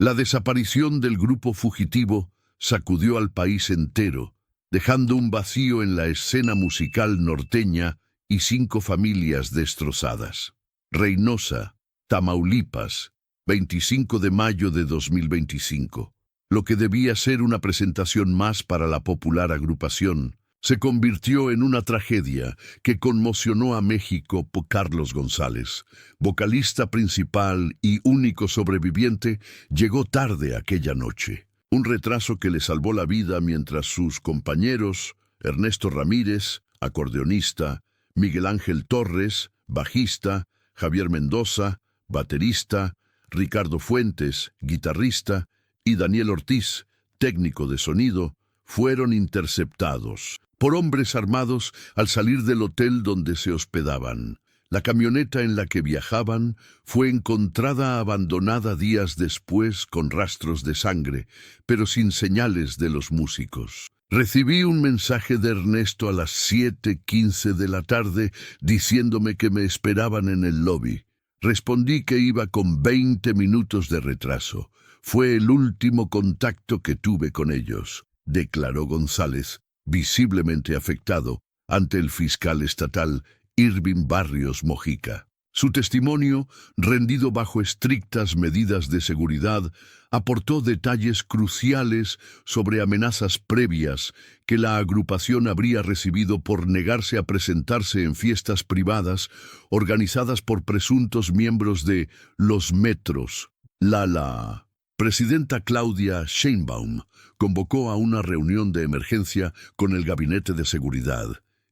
La desaparición del grupo fugitivo sacudió al país entero, dejando un vacío en la escena musical norteña y 5 familias destrozadas. Reynosa, Tamaulipas, 25 de mayo de 2025. Lo que debía ser una presentación más para la popular agrupación, se convirtió en una tragedia que conmocionó a México por Carlos González, vocalista principal y único sobreviviente, llegó tarde aquella noche. Un retraso que le salvó la vida mientras sus compañeros, Ernesto Ramírez, acordeonista, Miguel Ángel Torres, bajista, Javier Mendoza, baterista, Ricardo Fuentes, guitarrista, y Daniel Ortiz, técnico de sonido, fueron interceptados por hombres armados al salir del hotel donde se hospedaban. La camioneta en la que viajaban fue encontrada abandonada días después con rastros de sangre, pero sin señales de los músicos. Recibí un mensaje de Ernesto a las 7:15 de la tarde diciéndome que me esperaban en el lobby. Respondí que iba con 20 minutos de retraso. Fue el último contacto que tuve con ellos, declaró González, visiblemente afectado, ante el fiscal estatal Irving Barrios Mojica. Su testimonio, rendido bajo estrictas medidas de seguridad, aportó detalles cruciales sobre amenazas previas que la agrupación habría recibido por negarse a presentarse en fiestas privadas organizadas por presuntos miembros de Los Metros. La presidenta Claudia Sheinbaum convocó a una reunión de emergencia con el Gabinete de Seguridad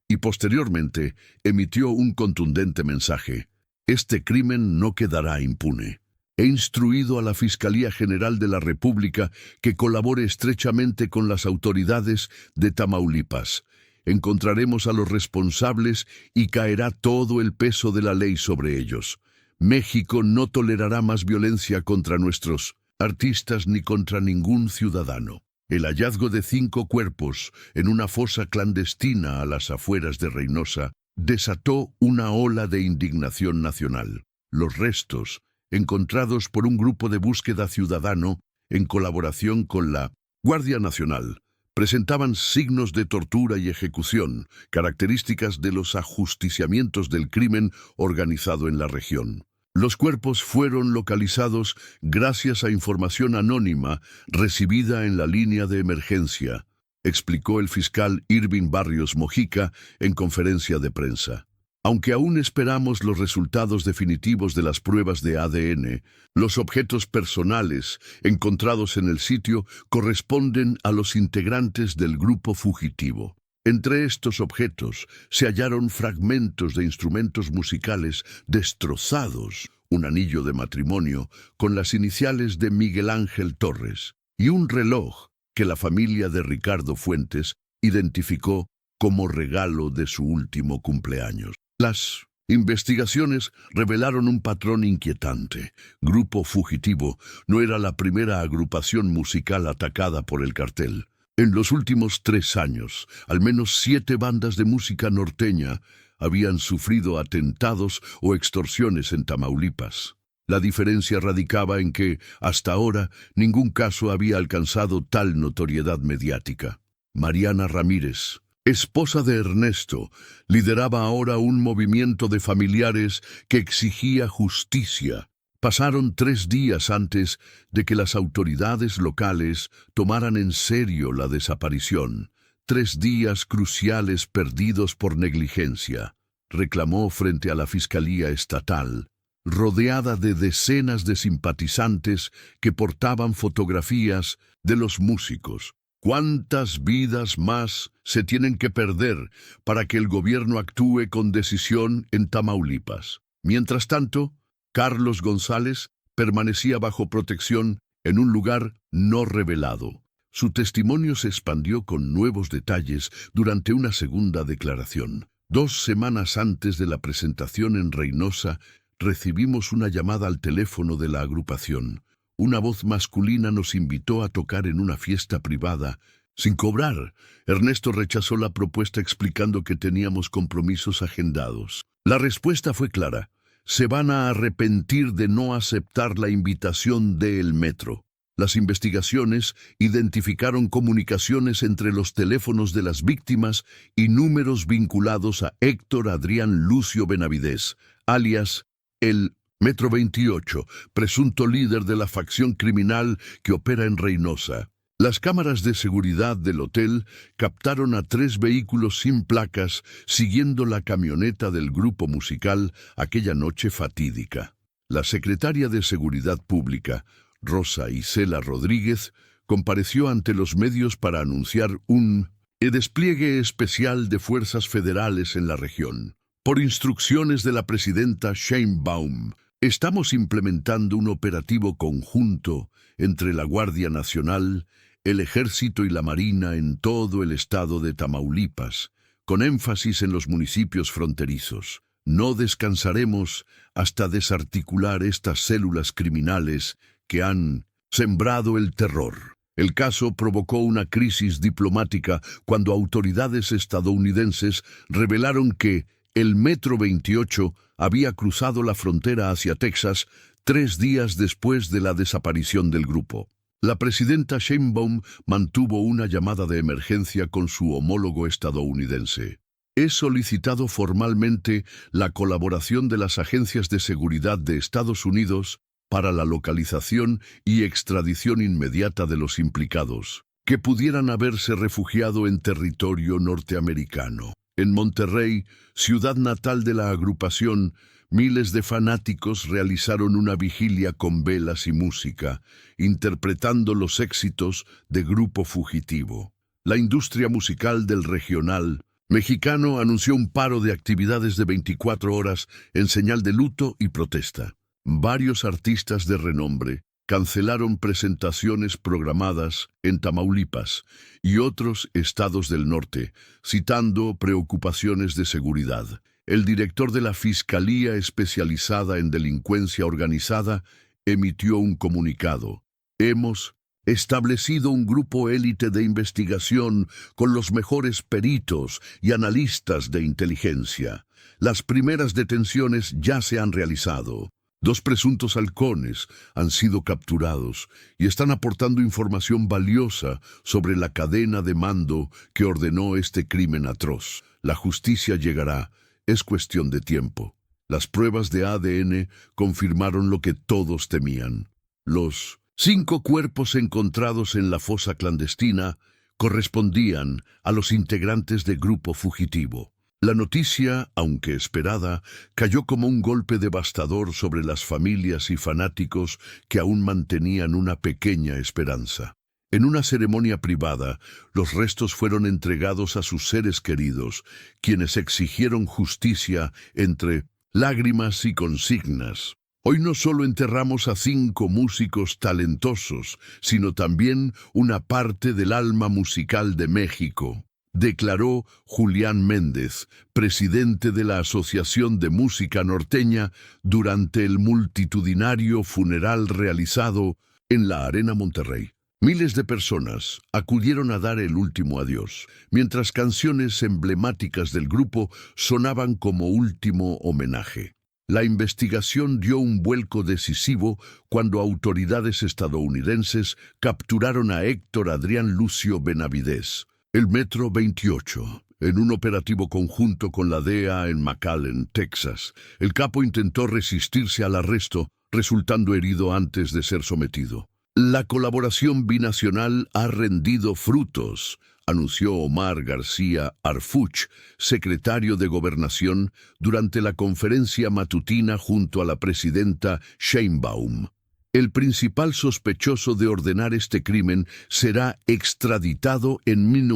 y posteriormente emitió un contundente mensaje. Este crimen no quedará impune. He instruido a la Fiscalía General de la República que colabore estrechamente con las autoridades de Tamaulipas. Encontraremos a los responsables y caerá todo el peso de la ley sobre ellos. México no tolerará más violencia contra nuestros artistas ni contra ningún ciudadano. El hallazgo de 5 cuerpos en una fosa clandestina a las afueras de Reynosa desató una ola de indignación nacional. Los restos, encontrados por un grupo de búsqueda ciudadano en colaboración con la Guardia Nacional, presentaban signos de tortura y ejecución, características de los ajusticiamientos del crimen organizado en la región. Los cuerpos fueron localizados gracias a información anónima recibida en la línea de emergencia, explicó el fiscal Irving Barrios Mojica en conferencia de prensa. Aunque aún esperamos los resultados definitivos de las pruebas de ADN, los objetos personales encontrados en el sitio corresponden a los integrantes del grupo fugitivo. Entre estos objetos se hallaron fragmentos de instrumentos musicales destrozados, un anillo de matrimonio con las iniciales de Miguel Ángel Torres y un reloj que la familia de Ricardo Fuentes identificó como regalo de su último cumpleaños. Las investigaciones revelaron un patrón inquietante. Grupo Fugitivo no era la primera agrupación musical atacada por el cartel. En los últimos 3 años, al menos 7 bandas de música norteña habían sufrido atentados o extorsiones en Tamaulipas. La diferencia radicaba en que, hasta ahora, ningún caso había alcanzado tal notoriedad mediática. Mariana Ramírez, esposa de Ernesto, lideraba ahora un movimiento de familiares que exigía justicia. Pasaron 3 días antes de que las autoridades locales tomaran en serio la desaparición. 3 días cruciales perdidos por negligencia, reclamó frente a la Fiscalía Estatal, rodeada de decenas de simpatizantes que portaban fotografías de los músicos. ¿Cuántas vidas más se tienen que perder para que el gobierno actúe con decisión en Tamaulipas? Mientras tanto, Carlos González permanecía bajo protección en un lugar no revelado. Su testimonio se expandió con nuevos detalles durante una segunda declaración. 2 semanas antes de la presentación en Reynosa, recibimos una llamada al teléfono de la agrupación. Una voz masculina nos invitó a tocar en una fiesta privada. Sin cobrar, Ernesto rechazó la propuesta explicando que teníamos compromisos agendados. La respuesta fue clara. Se van a arrepentir de no aceptar la invitación de El Metro. Las investigaciones identificaron comunicaciones entre los teléfonos de las víctimas y números vinculados a Héctor Adrián Lucio Benavides, alias el Metro 28, presunto líder de la facción criminal que opera en Reynosa. Las cámaras de seguridad del hotel captaron a 3 vehículos sin placas siguiendo la camioneta del grupo musical aquella noche fatídica. La secretaria de Seguridad Pública, Rosa Isela Rodríguez, compareció ante los medios para anunciar un despliegue especial de fuerzas federales en la región. Por instrucciones de la presidenta Sheinbaum, estamos implementando un operativo conjunto entre la Guardia Nacional, el Ejército y la Marina en todo el estado de Tamaulipas, con énfasis en los municipios fronterizos. No descansaremos hasta desarticular estas células criminales que han sembrado el terror. El caso provocó una crisis diplomática cuando autoridades estadounidenses revelaron que el Metro 28 había cruzado la frontera hacia Texas 3 días después de la desaparición del grupo. La presidenta Sheinbaum mantuvo una llamada de emergencia con su homólogo estadounidense. He solicitado formalmente la colaboración de las agencias de seguridad de Estados Unidos para la localización y extradición inmediata de los implicados, que pudieran haberse refugiado en territorio norteamericano. En Monterrey, ciudad natal de la agrupación, miles de fanáticos realizaron una vigilia con velas y música, interpretando los éxitos de Grupo Fugitivo. La industria musical del regional mexicano anunció un paro de actividades de 24 horas en señal de luto y protesta. Varios artistas de renombre cancelaron presentaciones programadas en Tamaulipas y otros estados del norte, citando preocupaciones de seguridad. El director de la Fiscalía Especializada en Delincuencia Organizada emitió un comunicado. Hemos establecido un grupo élite de investigación con los mejores peritos y analistas de inteligencia. Las primeras detenciones ya se han realizado. 2 presuntos halcones han sido capturados y están aportando información valiosa sobre la cadena de mando que ordenó este crimen atroz. La justicia llegará. Es cuestión de tiempo. Las pruebas de ADN confirmaron lo que todos temían. Los 5 cuerpos encontrados en la fosa clandestina correspondían a los integrantes del Grupo Fugitivo. La noticia, aunque esperada, cayó como un golpe devastador sobre las familias y fanáticos que aún mantenían una pequeña esperanza. En una ceremonia privada, los restos fueron entregados a sus seres queridos, quienes exigieron justicia entre lágrimas y consignas. Hoy no solo enterramos a 5 músicos talentosos, sino también una parte del alma musical de México, declaró Julián Méndez, presidente de la Asociación de Música Norteña, durante el multitudinario funeral realizado en la Arena Monterrey. Miles de personas acudieron a dar el último adiós, mientras canciones emblemáticas del grupo sonaban como último homenaje. La investigación dio un vuelco decisivo cuando autoridades estadounidenses capturaron a Héctor Adrián Lucio Benavides, el Metro 28, en un operativo conjunto con la DEA en McAllen, Texas. El capo intentó resistirse al arresto, resultando herido antes de ser sometido. La colaboración binacional ha rendido frutos, anunció Omar García Harfuch, secretario de Gobernación, durante la conferencia matutina junto a la presidenta Sheinbaum. El principal sospechoso de ordenar este crimen será extraditado en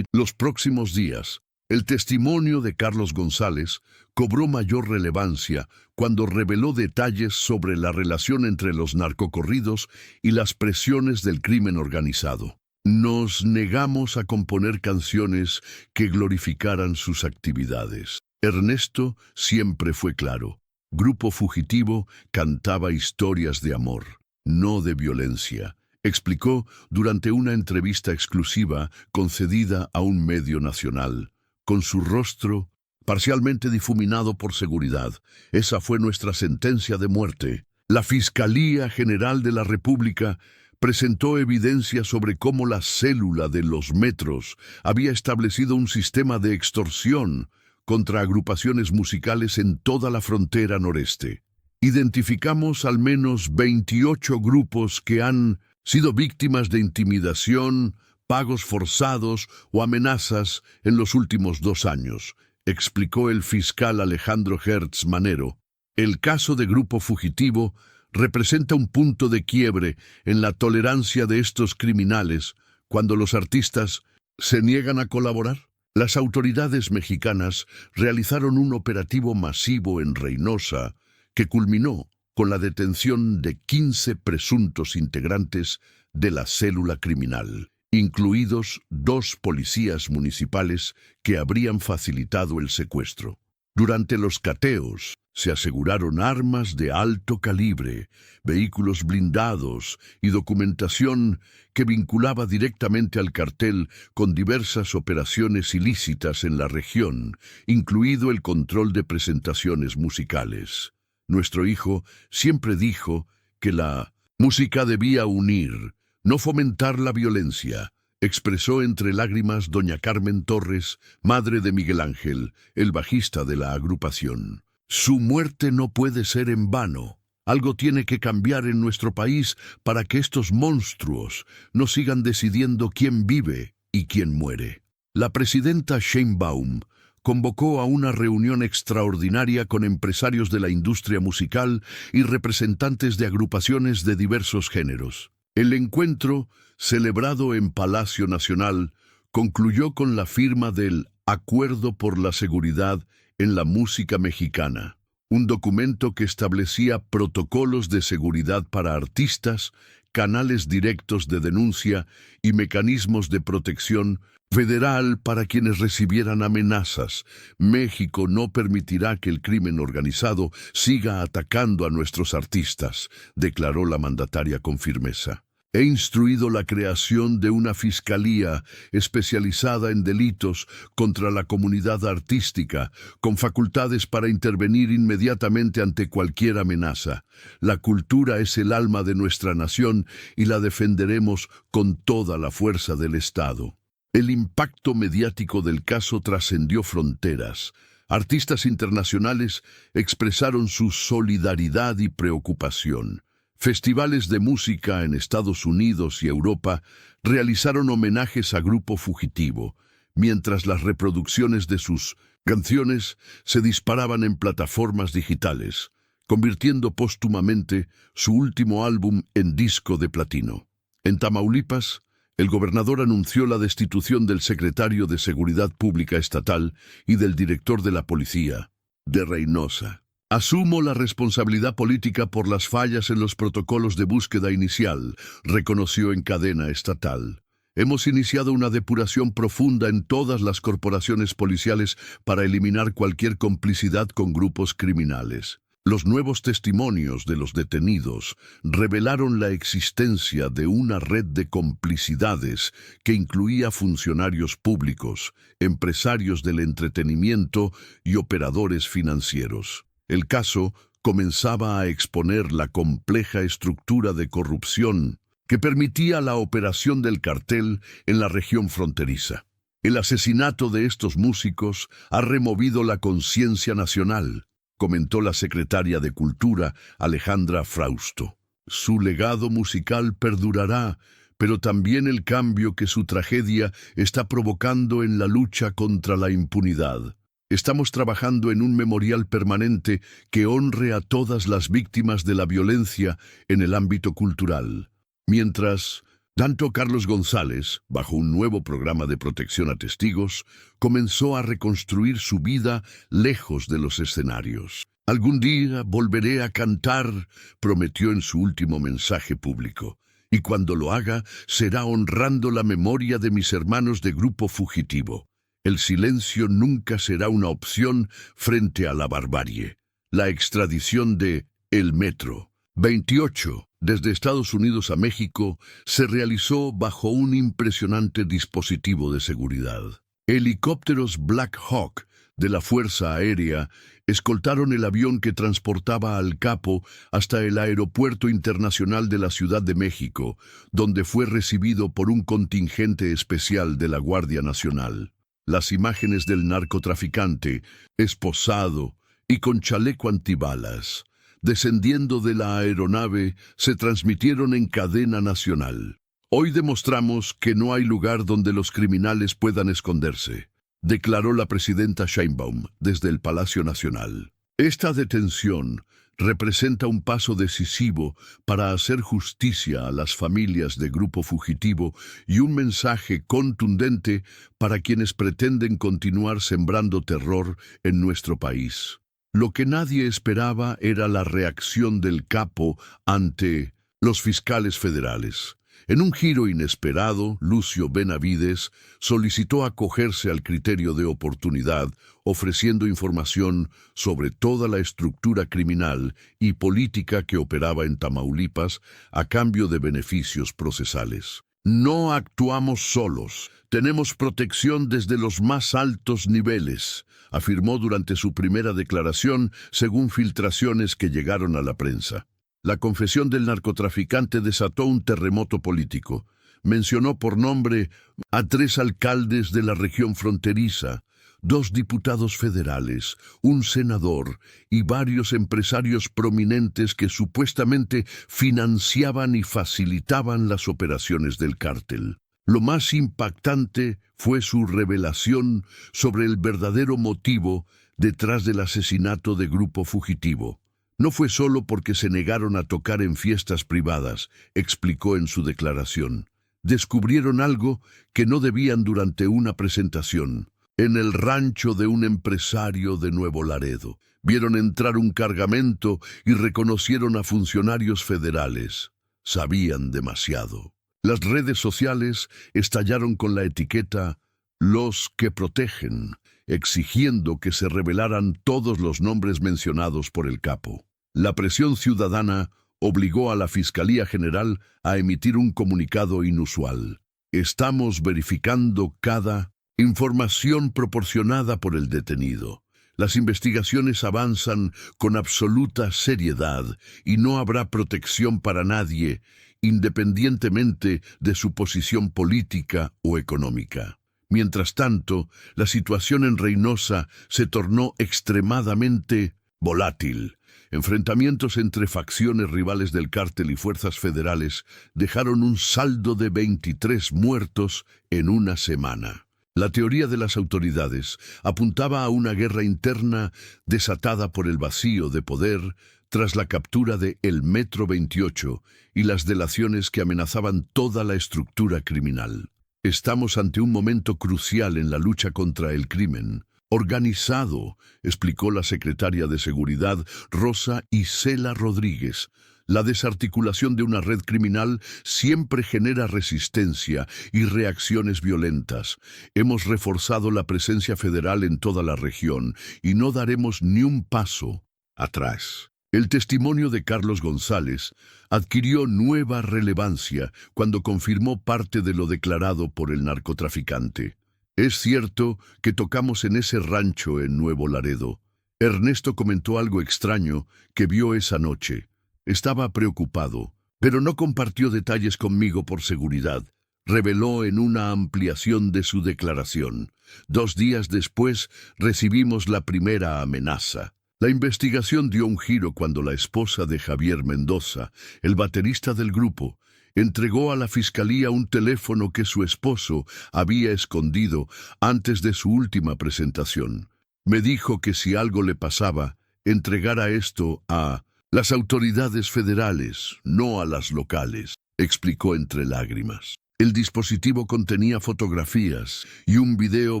los próximos días. El testimonio de Carlos González cobró mayor relevancia cuando reveló detalles sobre la relación entre los narcocorridos y las presiones del crimen organizado. Nos negamos a componer canciones que glorificaran sus actividades. Ernesto siempre fue claro. Grupo Fugitivo cantaba historias de amor, no de violencia, explicó durante una entrevista exclusiva concedida a un medio nacional. Con su rostro parcialmente difuminado por seguridad. Esa fue nuestra sentencia de muerte. La Fiscalía General de la República presentó evidencia sobre cómo la célula de los metros había establecido un sistema de extorsión contra agrupaciones musicales en toda la frontera noreste. Identificamos al menos 28 grupos que han sido víctimas de intimidación, pagos forzados o amenazas en los últimos 2 años, explicó el fiscal Alejandro Hertz Manero. El caso de Grupo Fugitivo representa un punto de quiebre en la tolerancia de estos criminales cuando los artistas se niegan a colaborar. Las autoridades mexicanas realizaron un operativo masivo en Reynosa que culminó con la detención de 15 presuntos integrantes de la célula criminal, incluidos 2 policías municipales que habrían facilitado el secuestro. Durante los cateos se aseguraron armas de alto calibre, vehículos blindados y documentación que vinculaba directamente al cartel con diversas operaciones ilícitas en la región, incluido el control de presentaciones musicales. Nuestro hijo siempre dijo que la música debía unir, no fomentar la violencia, expresó entre lágrimas doña Carmen Torres, madre de Miguel Ángel, el bajista de la agrupación. Su muerte no puede ser en vano. Algo tiene que cambiar en nuestro país para que estos monstruos no sigan decidiendo quién vive y quién muere. La presidenta Sheinbaum convocó a una reunión extraordinaria con empresarios de la industria musical y representantes de agrupaciones de diversos géneros. El encuentro, celebrado en Palacio Nacional, concluyó con la firma del Acuerdo por la Seguridad en la Música Mexicana, un documento que establecía protocolos de seguridad para artistas, canales directos de denuncia y mecanismos de protección federal para quienes recibieran amenazas. México no permitirá que el crimen organizado siga atacando a nuestros artistas, declaró la mandataria con firmeza. He instruido la creación de una fiscalía especializada en delitos contra la comunidad artística, con facultades para intervenir inmediatamente ante cualquier amenaza. La cultura es el alma de nuestra nación y la defenderemos con toda la fuerza del Estado. El impacto mediático del caso trascendió fronteras. Artistas internacionales expresaron su solidaridad y preocupación. Festivales de música en Estados Unidos y Europa realizaron homenajes a Grupo Fugitivo, mientras las reproducciones de sus canciones se disparaban en plataformas digitales, convirtiendo póstumamente su último álbum en disco de platino. En Tamaulipas, el gobernador anunció la destitución del secretario de Seguridad Pública Estatal y del director de la Policía de Reynosa. Asumo la responsabilidad política por las fallas en los protocolos de búsqueda inicial, reconoció en cadena estatal. Hemos iniciado una depuración profunda en todas las corporaciones policiales para eliminar cualquier complicidad con grupos criminales. Los nuevos testimonios de los detenidos revelaron la existencia de una red de complicidades que incluía funcionarios públicos, empresarios del entretenimiento y operadores financieros. El caso comenzaba a exponer la compleja estructura de corrupción que permitía la operación del cartel en la región fronteriza. El asesinato de estos músicos ha removido la conciencia nacional, comentó la secretaria de Cultura, Alejandra Frausto. Su legado musical perdurará, pero también el cambio que su tragedia está provocando en la lucha contra la impunidad. Estamos trabajando en un memorial permanente que honre a todas las víctimas de la violencia en el ámbito cultural. Mientras tanto, Carlos González, bajo un nuevo programa de protección a testigos, comenzó a reconstruir su vida lejos de los escenarios. Algún día volveré a cantar, prometió en su último mensaje público, y cuando lo haga será honrando la memoria de mis hermanos de Grupo Fugitivo. El silencio nunca será una opción frente a la barbarie. La extradición de El Metro 28 desde Estados Unidos a México se realizó bajo un impresionante dispositivo de seguridad. Helicópteros Black Hawk de la Fuerza Aérea escoltaron el avión que transportaba al capo hasta el Aeropuerto Internacional de la Ciudad de México, donde fue recibido por un contingente especial de la Guardia Nacional. Las imágenes del narcotraficante, esposado y con chaleco antibalas, descendiendo de la aeronave, se transmitieron en cadena nacional. Hoy demostramos que no hay lugar donde los criminales puedan esconderse, declaró la presidenta Sheinbaum desde el Palacio Nacional. Esta detención representa un paso decisivo para hacer justicia a las familias de Grupo Fugitivo y un mensaje contundente para quienes pretenden continuar sembrando terror en nuestro país. Lo que nadie esperaba era la reacción del capo ante los fiscales federales. En un giro inesperado, Lucio Benavides solicitó acogerse al criterio de oportunidad, ofreciendo información sobre toda la estructura criminal y política que operaba en Tamaulipas a cambio de beneficios procesales. No actuamos solos, tenemos protección desde los más altos niveles, afirmó durante su primera declaración, según filtraciones que llegaron a la prensa. La confesión del narcotraficante desató un terremoto político. Mencionó por nombre a 3 alcaldes de la región fronteriza, 2 diputados federales, un senador y varios empresarios prominentes que supuestamente financiaban y facilitaban las operaciones del cártel. Lo más impactante fue su revelación sobre el verdadero motivo detrás del asesinato de Grupo Fugitivo. No fue solo porque se negaron a tocar en fiestas privadas, explicó en su declaración. Descubrieron algo que no debían durante una presentación. En el rancho de un empresario de Nuevo Laredo, vieron entrar un cargamento y reconocieron a funcionarios federales. Sabían demasiado. Las redes sociales estallaron con la etiqueta «Los que protegen», exigiendo que se revelaran todos los nombres mencionados por el capo. La presión ciudadana obligó a la Fiscalía General a emitir un comunicado inusual. Estamos verificando cada información proporcionada por el detenido. Las investigaciones avanzan con absoluta seriedad y no habrá protección para nadie, independientemente de su posición política o económica. Mientras tanto, la situación en Reynosa se tornó extremadamente volátil. Enfrentamientos entre facciones rivales del cártel y fuerzas federales dejaron un saldo de 23 muertos en una semana. La teoría de las autoridades apuntaba a una guerra interna desatada por el vacío de poder tras la captura de El Metro 28 y las delaciones que amenazaban toda la estructura criminal. Estamos ante un momento crucial en la lucha contra el crimen organizado, explicó la secretaria de Seguridad Rosa Isela Rodríguez. La desarticulación de una red criminal siempre genera resistencia y reacciones violentas. Hemos reforzado la presencia federal en toda la región y no daremos ni un paso atrás. El testimonio de Carlos González adquirió nueva relevancia cuando confirmó parte de lo declarado por el narcotraficante. Es cierto que tocamos en ese rancho en Nuevo Laredo. Ernesto comentó algo extraño que vio esa noche. Estaba preocupado, pero no compartió detalles conmigo por seguridad. Reveló en una ampliación de su declaración. 2 días después recibimos la primera amenaza. La investigación dio un giro cuando la esposa de Javier Mendoza, el baterista del grupo, entregó a la fiscalía un teléfono que su esposo había escondido antes de su última presentación. Me dijo que si algo le pasaba, entregara esto a las autoridades federales, no a las locales, explicó entre lágrimas. El dispositivo contenía fotografías y un video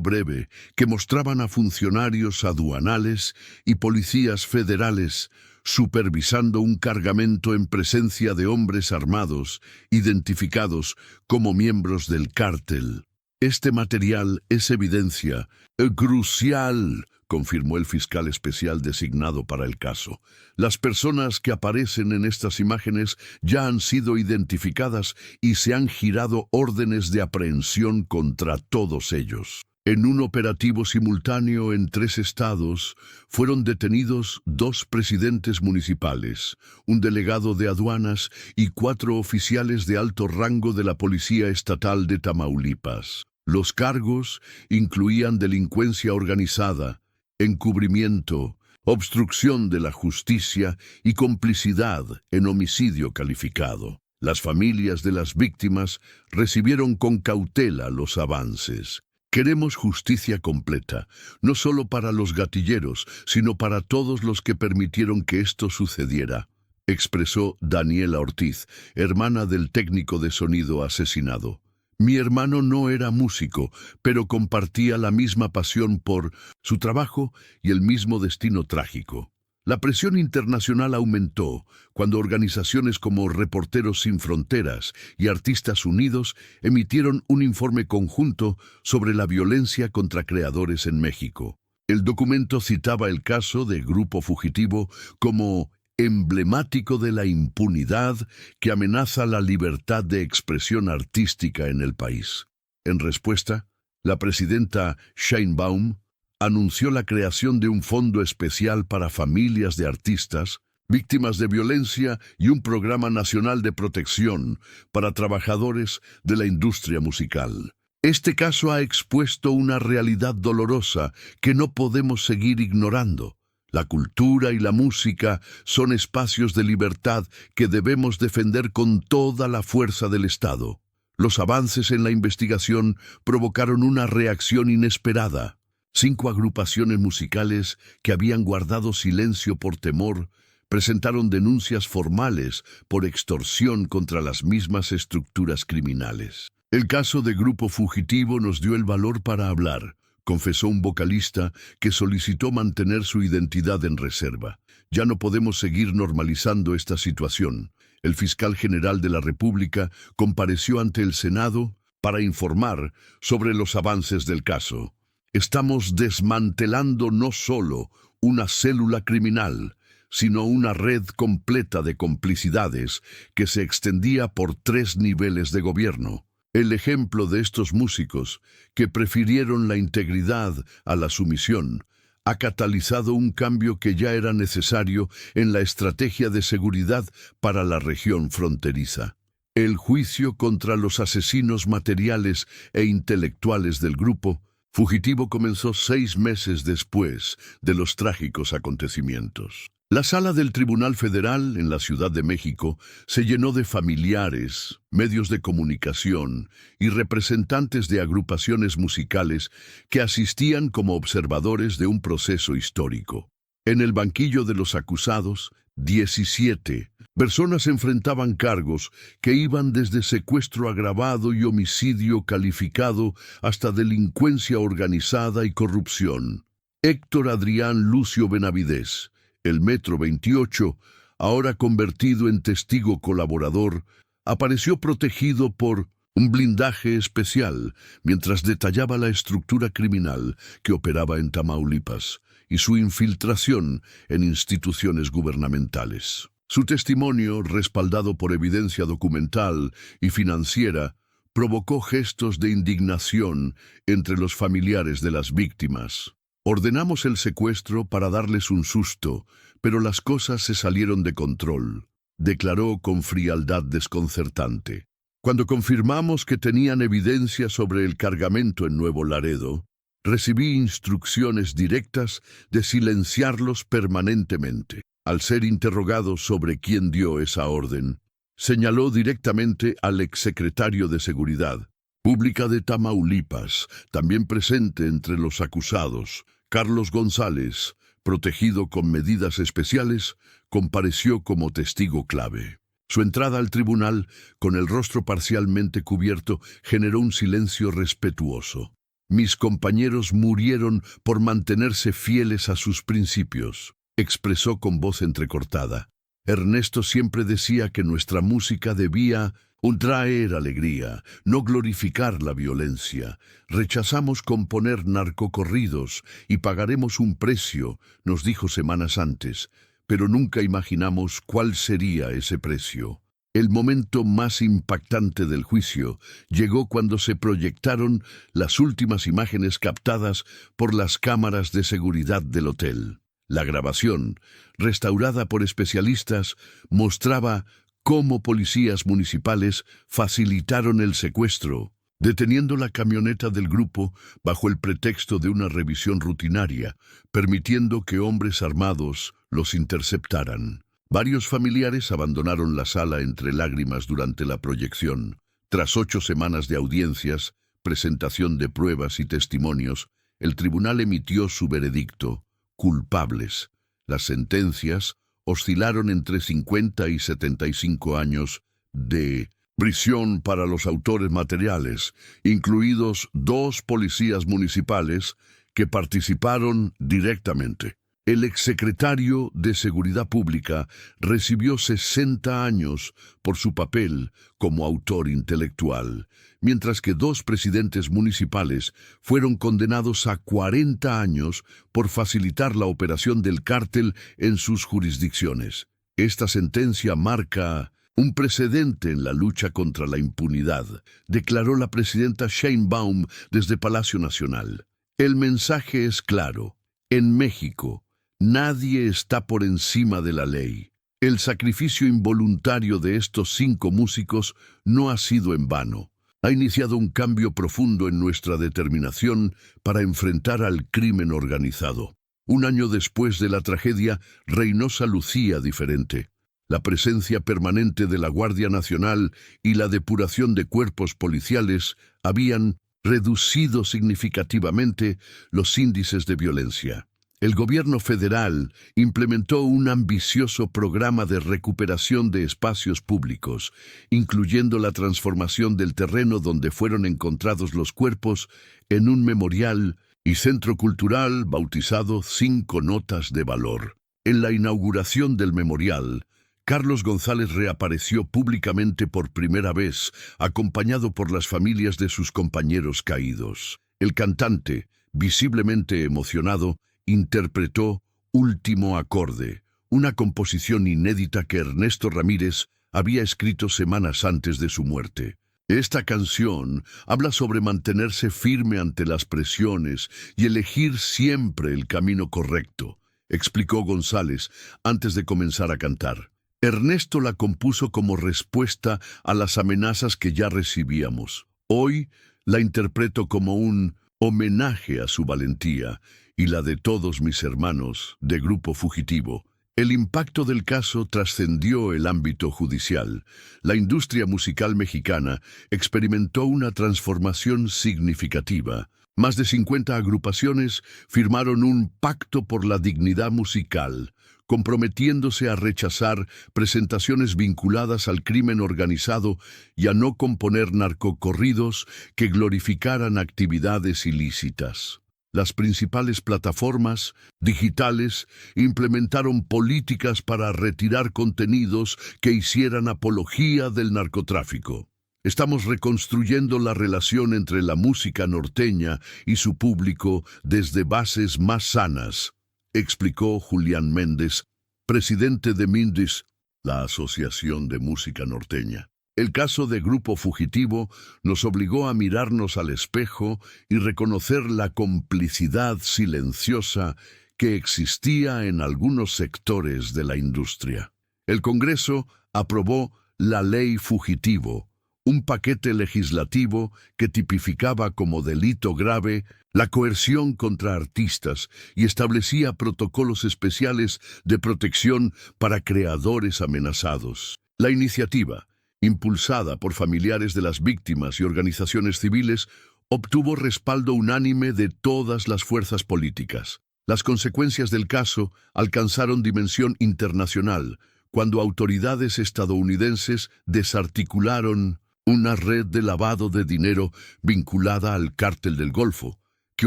breve que mostraban a funcionarios aduanales y policías federales supervisando un cargamento en presencia de hombres armados, identificados como miembros del cártel. Este material es evidencia crucial, confirmó el fiscal especial designado para el caso. Las personas que aparecen en estas imágenes ya han sido identificadas y se han girado órdenes de aprehensión contra todos ellos. En un operativo simultáneo en 3 estados, fueron detenidos 2 presidentes municipales, un delegado de aduanas y 4 oficiales de alto rango de la Policía Estatal de Tamaulipas. Los cargos incluían delincuencia organizada, encubrimiento, obstrucción de la justicia y complicidad en homicidio calificado. Las familias de las víctimas recibieron con cautela los avances. Queremos justicia completa, no solo para los gatilleros, sino para todos los que permitieron que esto sucediera, expresó Daniela Ortiz, hermana del técnico de sonido asesinado. Mi hermano no era músico, pero compartía la misma pasión por su trabajo y el mismo destino trágico. La presión internacional aumentó cuando organizaciones como Reporteros Sin Fronteras y Artistas Unidos emitieron un informe conjunto sobre la violencia contra creadores en México. El documento citaba el caso de Grupo Fugitivo como emblemático de la impunidad que amenaza la libertad de expresión artística en el país. En respuesta, la presidenta Sheinbaum anunció la creación de un fondo especial para familias de artistas, víctimas de violencia y un programa nacional de protección para trabajadores de la industria musical. Este caso ha expuesto una realidad dolorosa que no podemos seguir ignorando. La cultura y la música son espacios de libertad que debemos defender con toda la fuerza del Estado. Los avances en la investigación provocaron una reacción inesperada. 5 agrupaciones musicales que habían guardado silencio por temor presentaron denuncias formales por extorsión contra las mismas estructuras criminales. El caso de Grupo Fugitivo nos dio el valor para hablar, confesó un vocalista que solicitó mantener su identidad en reserva. Ya no podemos seguir normalizando esta situación. El fiscal general de la República compareció ante el Senado para informar sobre los avances del caso. Estamos desmantelando no solo una célula criminal, sino una red completa de complicidades que se extendía por 3 niveles de gobierno. El ejemplo de estos músicos, que prefirieron la integridad a la sumisión, ha catalizado un cambio que ya era necesario en la estrategia de seguridad para la región fronteriza. El juicio contra los asesinos materiales e intelectuales del Grupo Fugitivo comenzó 6 meses después de los trágicos acontecimientos. La sala del Tribunal Federal en la Ciudad de México se llenó de familiares, medios de comunicación y representantes de agrupaciones musicales que asistían como observadores de un proceso histórico. En el banquillo de los acusados, 17 personas enfrentaban cargos que iban desde secuestro agravado y homicidio calificado hasta delincuencia organizada y corrupción. Héctor Adrián Lucio Benavides, el Metro 28, ahora convertido en testigo colaborador, apareció protegido por un blindaje especial mientras detallaba la estructura criminal que operaba en Tamaulipas y su infiltración en instituciones gubernamentales. Su testimonio, respaldado por evidencia documental y financiera, provocó gestos de indignación entre los familiares de las víctimas. Ordenamos el secuestro para darles un susto, pero las cosas se salieron de control, declaró con frialdad desconcertante. Cuando confirmamos que tenían evidencia sobre el cargamento en Nuevo Laredo, recibí instrucciones directas de silenciarlos permanentemente. Al ser interrogado sobre quién dio esa orden, señaló directamente al exsecretario de Seguridad Pública de Tamaulipas, también presente entre los acusados. Carlos González, protegido con medidas especiales, compareció como testigo clave. Su entrada al tribunal, con el rostro parcialmente cubierto, generó un silencio respetuoso. Mis compañeros murieron por mantenerse fieles a sus principios, expresó con voz entrecortada. Ernesto siempre decía que nuestra música debía traer alegría, no glorificar la violencia. Rechazamos componer narcocorridos y pagaremos un precio, nos dijo semanas antes, pero nunca imaginamos cuál sería ese precio. El momento más impactante del juicio llegó cuando se proyectaron las últimas imágenes captadas por las cámaras de seguridad del hotel. La grabación, restaurada por especialistas, mostraba cómo policías municipales facilitaron el secuestro, deteniendo la camioneta del grupo bajo el pretexto de una revisión rutinaria, permitiendo que hombres armados los interceptaran. Varios familiares abandonaron la sala entre lágrimas durante la proyección. Tras 8 semanas de audiencias, presentación de pruebas y testimonios, el tribunal emitió su veredicto: culpables. Las sentencias oscilaron entre 50 y 75 años de prisión para los autores materiales, incluidos 2 policías municipales que participaron directamente. El exsecretario de Seguridad Pública recibió 60 años por su papel como autor intelectual, mientras que 2 presidentes municipales fueron condenados a 40 años por facilitar la operación del cártel en sus jurisdicciones. Esta sentencia marca un precedente en la lucha contra la impunidad, declaró la presidenta Sheinbaum desde Palacio Nacional. El mensaje es claro: en México, nadie está por encima de la ley. El sacrificio involuntario de estos 5 músicos no ha sido en vano. Ha iniciado un cambio profundo en nuestra determinación para enfrentar al crimen organizado. Un año después de la tragedia, Reynosa lucía diferente. La presencia permanente de la Guardia Nacional y la depuración de cuerpos policiales habían reducido significativamente los índices de violencia. El gobierno federal implementó un ambicioso programa de recuperación de espacios públicos, incluyendo la transformación del terreno donde fueron encontrados los cuerpos en un memorial y centro cultural bautizado 5 Notas de Valor. En la inauguración del memorial, Carlos González reapareció públicamente por primera vez, acompañado por las familias de sus compañeros caídos. El cantante, visiblemente emocionado, interpretó Último Acorde, una composición inédita que Ernesto Ramírez había escrito semanas antes de su muerte. Esta canción habla sobre mantenerse firme ante las presiones y elegir siempre el camino correcto, explicó González antes de comenzar a cantar. Ernesto la compuso como respuesta a las amenazas que ya recibíamos. Hoy la interpreto como un homenaje a su valentía y la de todos mis hermanos de Grupo Fugitivo. El impacto del caso trascendió el ámbito judicial. La industria musical mexicana experimentó una transformación significativa. Más de 50 agrupaciones firmaron un pacto por la dignidad musical, comprometiéndose a rechazar presentaciones vinculadas al crimen organizado y a no componer narcocorridos que glorificaran actividades ilícitas. Las principales plataformas digitales implementaron políticas para retirar contenidos que hicieran apología del narcotráfico. Estamos reconstruyendo la relación entre la música norteña y su público desde bases más sanas, explicó Julián Méndez, presidente de Mindis, la Asociación de Música Norteña. El caso de Grupo Fugitivo nos obligó a mirarnos al espejo y reconocer la complicidad silenciosa que existía en algunos sectores de la industria. El Congreso aprobó la Ley Fugitivo, un paquete legislativo que tipificaba como delito grave la coerción contra artistas y establecía protocolos especiales de protección para creadores amenazados. La iniciativa, impulsada por familiares de las víctimas y organizaciones civiles, obtuvo respaldo unánime de todas las fuerzas políticas. Las consecuencias del caso alcanzaron dimensión internacional cuando autoridades estadounidenses desarticularon una red de lavado de dinero vinculada al Cártel del Golfo, que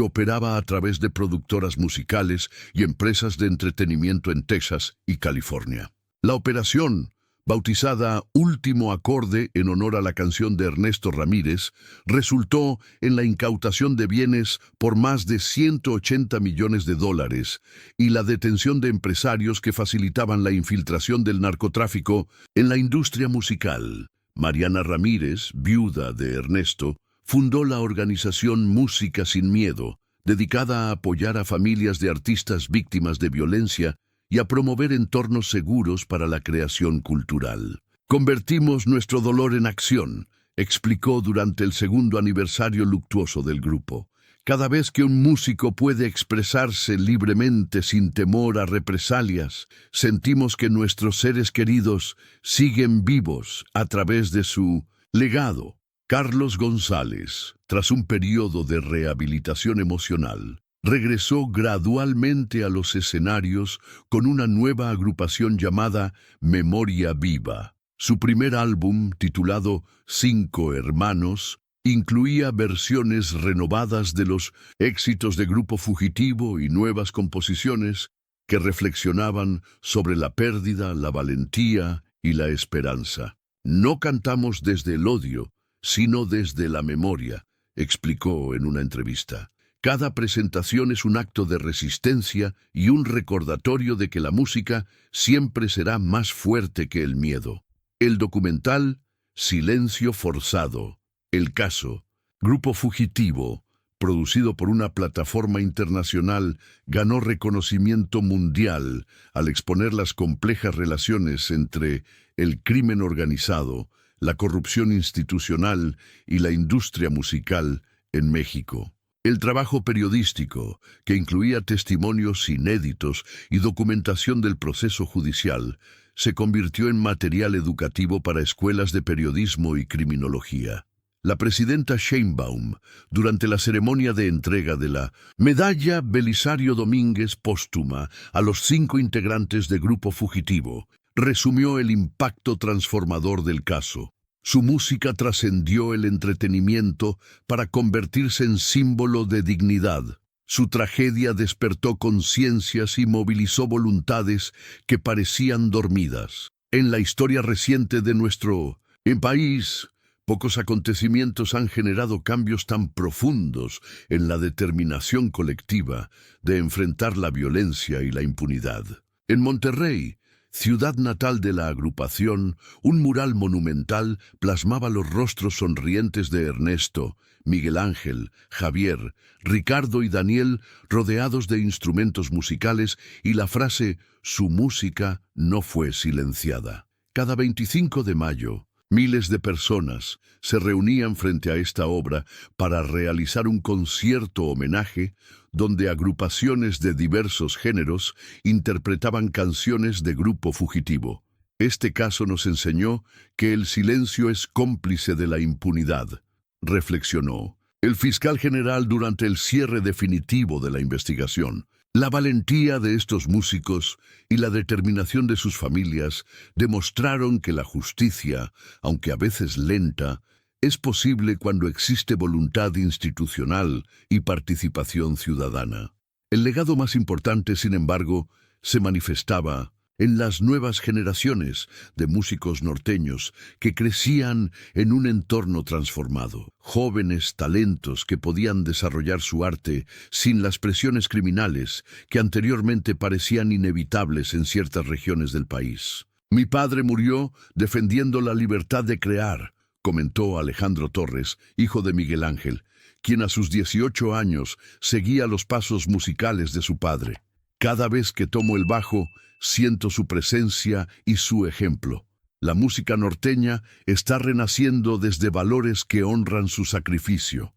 operaba a través de productoras musicales y empresas de entretenimiento en Texas y California. La operación, bautizada Último Acorde en honor a la canción de Ernesto Ramírez, resultó en la incautación de bienes por más de 180 millones de dólares y la detención de empresarios que facilitaban la infiltración del narcotráfico en la industria musical. Mariana Ramírez, viuda de Ernesto, fundó la organización Música Sin Miedo, dedicada a apoyar a familias de artistas víctimas de violencia y a promover entornos seguros para la creación cultural. Convertimos nuestro dolor en acción, explicó durante el segundo aniversario luctuoso del grupo. Cada vez que un músico puede expresarse libremente sin temor a represalias, sentimos que nuestros seres queridos siguen vivos a través de su legado. Carlos González, tras un periodo de rehabilitación emocional, regresó gradualmente a los escenarios con una nueva agrupación llamada Memoria Viva. Su primer álbum, titulado Cinco Hermanos, incluía versiones renovadas de los éxitos de Grupo Fugitivo y nuevas composiciones que reflexionaban sobre la pérdida, la valentía y la esperanza. No cantamos desde el odio, sino desde la memoria, explicó en una entrevista. Cada presentación es un acto de resistencia y un recordatorio de que la música siempre será más fuerte que el miedo. El documental Silencio Forzado, el caso, Grupo Fugitivo, producido por una plataforma internacional, ganó reconocimiento mundial al exponer las complejas relaciones entre el crimen organizado, la corrupción institucional y la industria musical en México. El trabajo periodístico, que incluía testimonios inéditos y documentación del proceso judicial, se convirtió en material educativo para escuelas de periodismo y criminología. La presidenta Sheinbaum, durante la ceremonia de entrega de la Medalla Belisario Domínguez póstuma a los 5 integrantes de Grupo Fugitivo, resumió el impacto transformador del caso. Su música trascendió el entretenimiento para convertirse en símbolo de dignidad. Su tragedia despertó conciencias y movilizó voluntades que parecían dormidas. En la historia reciente de nuestro país, pocos acontecimientos han generado cambios tan profundos en la determinación colectiva de enfrentar la violencia y la impunidad. En Monterrey, ciudad natal de la agrupación, un mural monumental plasmaba los rostros sonrientes de Ernesto, Miguel Ángel, Javier, Ricardo y Daniel rodeados de instrumentos musicales y la frase «Su música no fue silenciada». Cada 25 de mayo, miles de personas se reunían frente a esta obra para realizar un concierto homenaje donde agrupaciones de diversos géneros interpretaban canciones de Grupo Fugitivo. Este caso nos enseñó que el silencio es cómplice de la impunidad, reflexionó el fiscal general durante el cierre definitivo de la investigación. La valentía de estos músicos y la determinación de sus familias demostraron que la justicia, aunque a veces lenta, es posible cuando existe voluntad institucional y participación ciudadana. El legado más importante, sin embargo, se manifestaba en las nuevas generaciones de músicos norteños que crecían en un entorno transformado. Jóvenes talentos que podían desarrollar su arte sin las presiones criminales que anteriormente parecían inevitables en ciertas regiones del país. Mi padre murió defendiendo la libertad de crear, comentó Alejandro Torres, hijo de Miguel Ángel, quien a sus 18 años seguía los pasos musicales de su padre. Cada vez que tomo el bajo, siento su presencia y su ejemplo. La música norteña está renaciendo desde valores que honran su sacrificio.